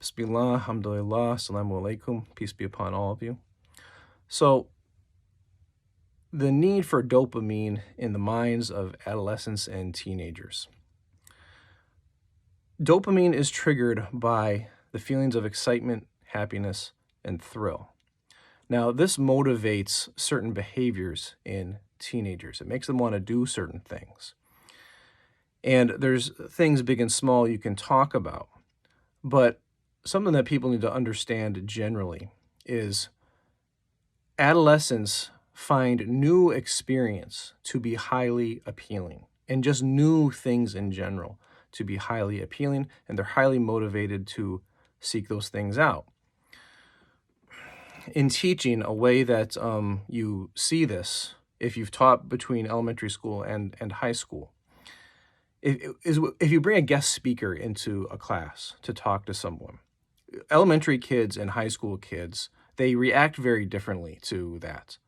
Bismillah, alhamdulillah, assalamu alaikum, peace be upon all of you. So, the need for dopamine in the minds of adolescents and teenagers. Dopamine is triggered by the feelings of excitement, happiness, and thrill. Now, this motivates certain behaviors in teenagers. It makes them want to do certain things. And there's things big and small you can talk about. But something that people need to understand generally is adolescents find new experience to be highly appealing, and just new things in general to be highly appealing, and they're highly motivated to seek those things out. In teaching, a way that you see this, if you've taught between elementary school and high school, if you bring a guest speaker into a class to talk to someone, elementary kids and high school kids, they react very differently to that.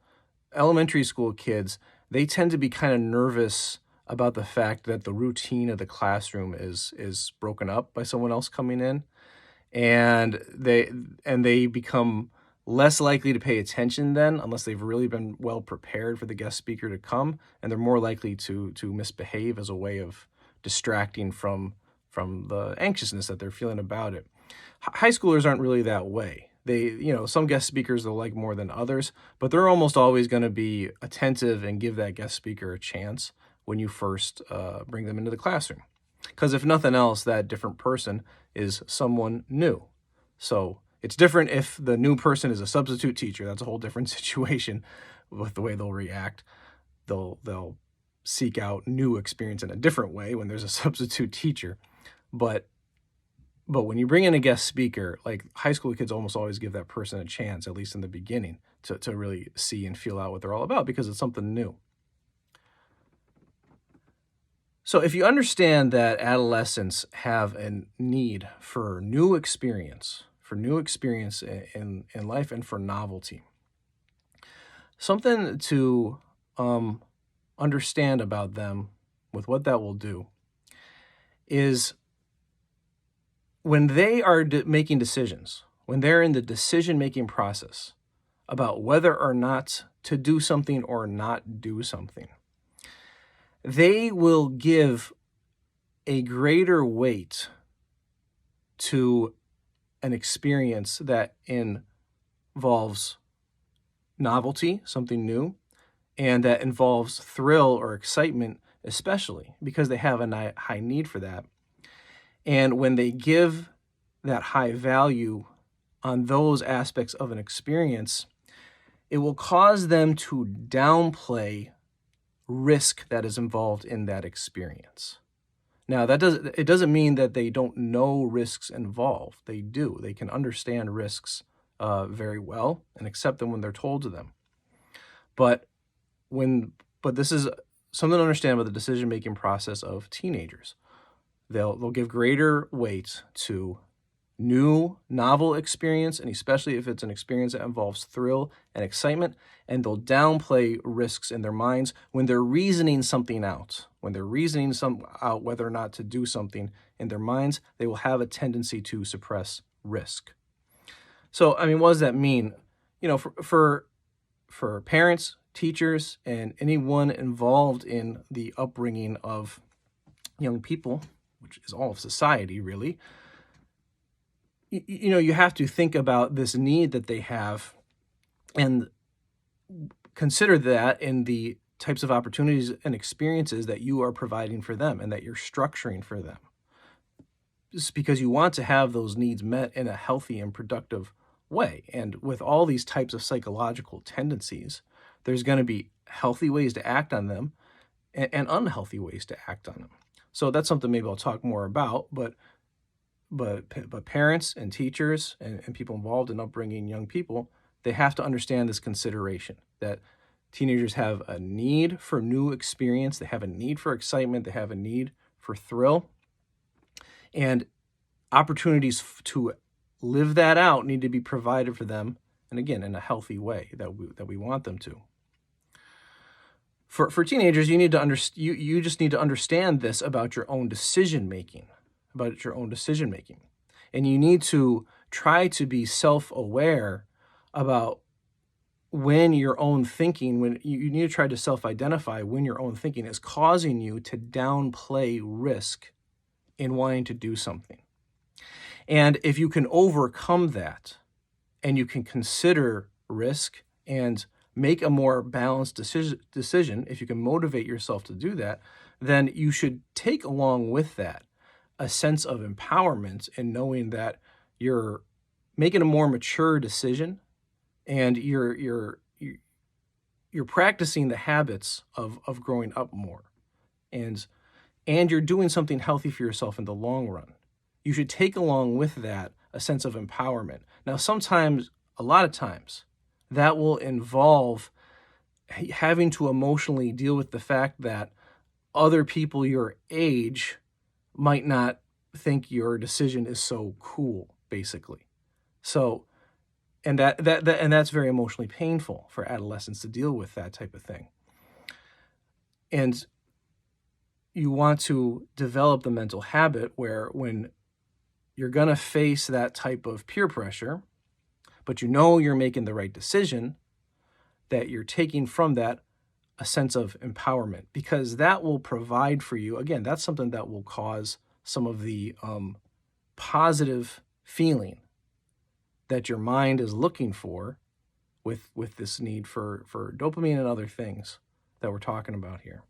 Elementary school kids, they tend to be kind of nervous about the fact that the routine of the classroom is broken up by someone else coming in, and they become less likely to pay attention then, unless they've really been well prepared for the guest speaker to come, and they're more likely to misbehave as a way of distracting from the anxiousness that they're feeling about it. High schoolers aren't really that way. Some guest speakers they'll like more than others, but they're almost always going to be attentive and give that guest speaker a chance when you first bring them into the classroom. Because if nothing else, that different person is someone new. So it's different if the new person is a substitute teacher. That's a whole different situation with the way they'll react. They'll seek out new experience in a different way when there's a substitute teacher. But when you bring in a guest speaker, like high school kids almost always give that person a chance, at least in the beginning, to really see and feel out what they're all about because it's something new. So if you understand that adolescents have a need for new experience in life and for novelty, something to understand about them with what that will do is when they are making decisions, when they're in the decision-making process about whether or not to do something or not do something, they will give a greater weight to an experience that involves novelty, something new, and that involves thrill or excitement, especially because they have a high need for that. And when they give that high value on those aspects of an experience, it will cause them to downplay risk that is involved in that experience. Now, it doesn't mean that they don't know risks involved. They do. They can understand risks very well and accept them when they're told to them. But this is something to understand about the decision-making process of teenagers. They'll give greater weight to new, novel experience, and especially if it's an experience that involves thrill and excitement, and they'll downplay risks in their minds when they're reasoning something out. When they're reasoning out whether or not to do something in their minds, they will have a tendency to suppress risk. So, what does that mean? For parents, teachers, and anyone involved in the upbringing of young people, which is all of society, really, you have to think about this need that they have and consider that in the types of opportunities and experiences that you are providing for them and that you're structuring for them. Just because you want to have those needs met in a healthy and productive way. And with all these types of psychological tendencies, there's going to be healthy ways to act on them and unhealthy ways to act on them. So that's something maybe I'll talk more about, but parents and teachers and people involved in upbringing young people, they have to understand this consideration that teenagers have a need for new experience, they have a need for excitement, they have a need for thrill, and opportunities to live that out need to be provided for them, and again, in a healthy way that we want them to. For teenagers, you just need to understand this about your own decision making. And you need to try to be self-aware about when your own thinking, when you need to try to self-identify when your own thinking is causing you to downplay risk in wanting to do something. And if you can overcome that and you can consider risk and make a more balanced decision, if you can motivate yourself to do that, then you should take along with that a sense of empowerment in knowing that you're making a more mature decision and you're practicing the habits of growing up more, and you're doing something healthy for yourself in the long run. You should take along with that a sense of empowerment. Now, sometimes, a lot of times, that will involve having to emotionally deal with the fact that other people your age might not think your decision is so cool, basically. So, and that's very emotionally painful for adolescents to deal with that type of thing. And you want to develop the mental habit where when you're going to face that type of peer pressure, but you know you're making the right decision, that you're taking from that a sense of empowerment, because that will provide for you. Again, that's something that will cause some of the positive feeling that your mind is looking for with this need for dopamine and other things that we're talking about here.